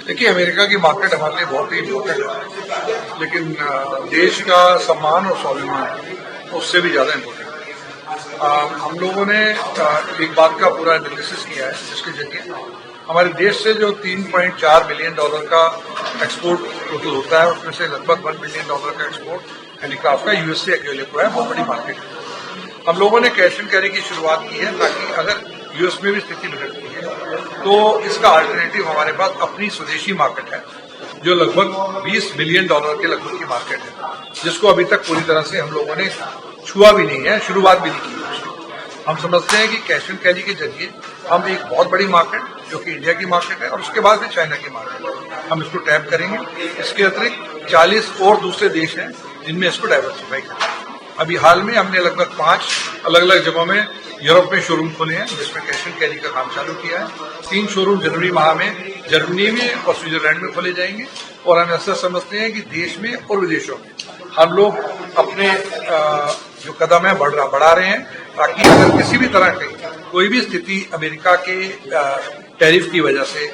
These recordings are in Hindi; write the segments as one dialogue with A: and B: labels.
A: देखिए, अमेरिका की मार्केट हमारे लिए बहुत ही इम्पोर्टेंट है, लेकिन देश का सम्मान और स्वाभिमान उससे भी ज्यादा इम्पोर्टेंट है। हम लोगों ने एक बात का पूरा एनालिसिस किया है, जिसके जरिए हमारे देश से जो $3.4 बिलियन का एक्सपोर्ट टोटल होता है, उसमें से लगभग $1 बिलियन का एक्सपोर्ट हेलीकॉप्टर का यूएसए अकेले को है। बहुत बड़ी मार्केट है। हम लोगों ने कैश एंड कैरी की शुरुआत की है, ताकि अगर यूएस में भी स्थिति बिगड़ती है तो इसका अल्टरनेटिव हमारे पास अपनी स्वदेशी मार्केट है, जो लगभग $20 बिलियन के लगभग की मार्केट है, जिसको अभी तक पूरी तरह से हम लोगों ने छुआ भी नहीं है, शुरुआत भी नहीं की है। हम समझते हैं कि कैश एंड कैरी के जरिए हम एक बहुत बड़ी मार्केट, जो कि इंडिया की मार्केट है और उसके बाद फिर चाइना की मार्केट है, हम इसको टैप करेंगे। इसके अतिरिक्त 40 और दूसरे देश हैं जिनमें इसको डाइवर्सिफाई करेंगे। अभी हाल में हमने लगभग 5 अलग अलग जगहों में यूरोप में शोरूम खोले हैं, जिसमें कैश एंड कैरी का काम चालू किया है। 3 शोरूम जनवरी माह में जर्मनी में और स्विट्जरलैंड में खोले जाएंगे। और हम ऐसा समझते हैं कि देश में और विदेशों में हम लोग अपने जो कदम है बढ़ा रहे हैं, ताकि अगर किसी भी तरह की कोई भी स्थिति अमेरिका के टैरिफ की वजह से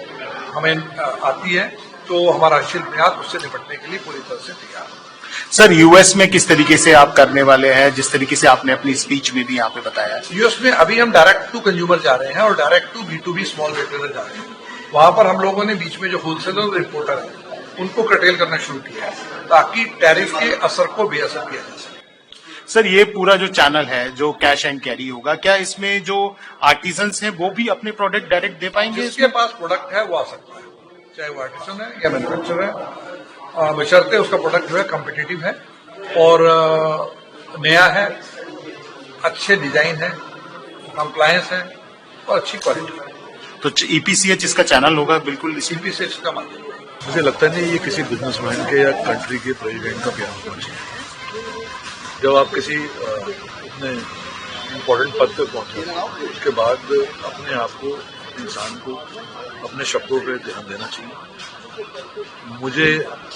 A: हमें आती है, तो हमारा शिल्प निर्यात उससे निपटने के लिए पूरी तरह से तैयार है।
B: सर, यूएस में किस तरीके से आप करने वाले हैं, जिस तरीके से आपने अपनी स्पीच में भी यहाँ पे बताया है?
A: यूएस में अभी हम डायरेक्ट टू कंज्यूमर जा रहे हैं और direct to B2B small retailer जा रहे हैं। वहां पर हम लोगों ने बीच में जो होलसेलर और रिपोर्टर है, उनको कर्टेल करना शुरू किया है, ताकि टैरिफ के असर को बेअसर किया जा सके।
B: सर, ये पूरा जो चैनल है, जो कैश एंड कैरी होगा, क्या इसमें जो आर्टिजन्स हैं वो भी अपने प्रोडक्ट डायरेक्ट दे पाएंगे?
A: जिसके पास प्रोडक्ट है वो आ सकता है, चाहे वो आर्टिसन है या मैन्युफैक्चरर है, बशर्ते उसका प्रोडक्ट जो है कॉम्पिटिटिव है और नया है, अच्छे डिजाइन है, कंप्लायंस है और अच्छी क्वालिटी है।
B: तो EPCH इसका चैनल होगा बिल्कुल?
A: EPCH का माध्यम।
C: मुझे लगता नहीं ये किसी बिजनेसमैन के या कंट्री के प्रेसिडेंट का बयान होना चाहिए। जब आप किसी इतने इम्पोर्टेंट पद पे पहुंचे, उसके बाद अपने आप को, इंसान को अपने शब्दों पे ध्यान देना चाहिए। मुझे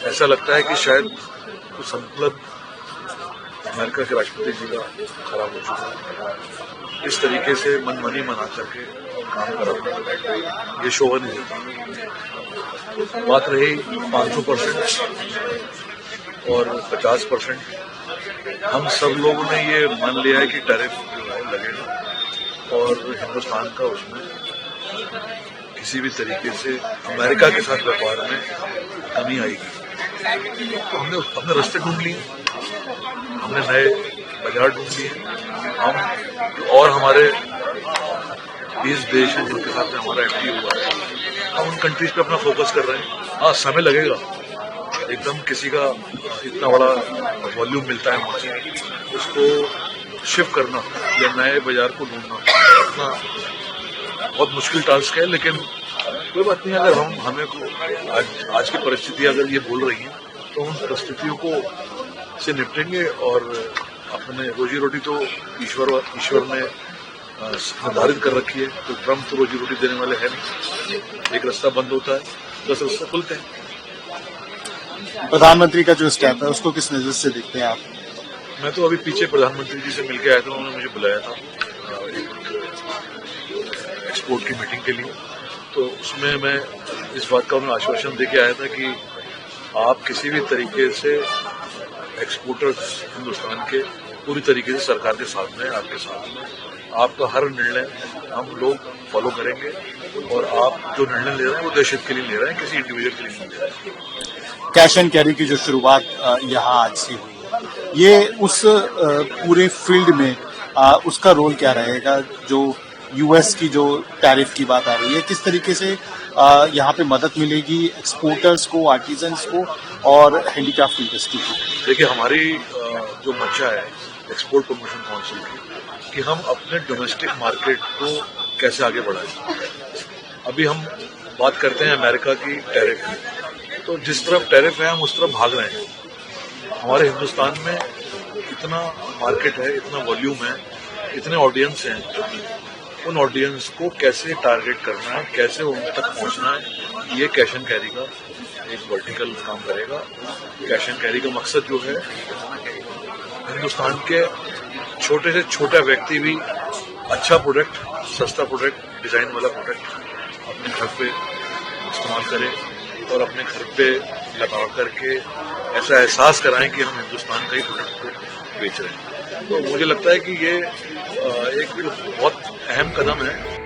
C: ऐसा लगता है कि शायद कुछ संकल्प अमेरिका के राष्ट्रपति जी का खराब हो चुका है। इस तरीके से मनमानी मना करके काम कराना ये शोभा नहीं देता। बात रही 500% और 50%, हम सब लोगों ने ये मान लिया है कि टैरिफ जो है लगेगा और हिंदुस्तान का उसमें किसी भी तरीके से अमेरिका के साथ व्यापार में कमी आएगी। तो हमने अपने रास्ते ढूंढ लिए, हमने नए बाजार ढूंढ लिए। हम और हमारे 20 देश हैं जिनके साथ में हमारा FTA हुआ है, हम उन कंट्रीज पे अपना फोकस कर रहे हैं। हाँ, समय लगेगा, एकदम किसी का इतना बड़ा वॉल्यूम मिलता है मुझे, उसको शिफ्ट करना या नए बाजार को ढूंढना इतना बहुत मुश्किल टास्क है। लेकिन कोई बात नहीं, अगर हमें को आज की परिस्थिति अगर ये बोल रही है, तो उन परिस्थितियों को से निपटेंगे। और अपने रोजी रोटी तो ईश्वर ने निर्धारित कर रखी है, तो ट्रम्प तो रोजी रोटी देने वाले है नहीं। एक रास्ता बंद होता है, 10 रास्ते खुलते हैं।
B: प्रधानमंत्री का जो स्टेप है, उसको किस नजर से देखते हैं आप?
C: मैं तो अभी पीछे प्रधानमंत्री जी से मिलकर आया था, उन्होंने मुझे बुलाया था एक्सपोर्ट की मीटिंग के लिए। तो उसमें मैं इस बात का उन्हें आश्वासन देके आया था कि आप किसी भी तरीके से एक्सपोर्टर्स हिंदुस्तान के पूरी तरीके से सरकार के साथ में, आपके साथ में, आपका हर निर्णय हम लोग फॉलो करेंगे। और आप जो निर्णय ले रहे हैं वो देश हित के लिए ले रहे हैं, किसी इंडिविजुअल के लिए नहीं ले रहे हैं।
B: कैश एंड कैरी की जो शुरुआत यहाँ आज से हुई है, ये उस पूरे फील्ड में उसका रोल क्या रहेगा? जो यूएस की जो टैरिफ की बात आ रही है, किस तरीके से यहाँ पे मदद मिलेगी एक्सपोर्टर्स को, आर्टिजन्स को और हैंडीक्राफ्ट इंडस्ट्री को?
C: देखिए, हमारी जो मंशा है एक्सपोर्ट प्रमोशन काउंसिल की, कि हम अपने डोमेस्टिक मार्केट को कैसे आगे बढ़ाएं। अभी हम बात करते हैं अमेरिका की टैरिफ की, तो जिस तरफ टैरिफ है हम उस तरफ भाग रहे हैं। हमारे हिंदुस्तान में इतना मार्केट है, इतना वॉल्यूम है, इतने ऑडियंस हैं, उन ऑडियंस को कैसे टारगेट करना है, कैसे उन तक पहुंचना है, ये कैश एंड कैरी का एक वर्टिकल काम करेगा। कैश एंड कैरी का मकसद जो है, हिंदुस्तान के छोटे से छोटा व्यक्ति भी अच्छा प्रोडक्ट, सस्ता प्रोडक्ट, डिजाइन वाला प्रोडक्ट अपने घर पे इस्तेमाल करे, और अपने घर पे लगा करके ऐसा एहसास कराएं कि हम हिंदुस्तान का ही प्रोडक्ट को बेच रहे हैं। तो मुझे लगता है कि ये एक बहुत अहम कदम है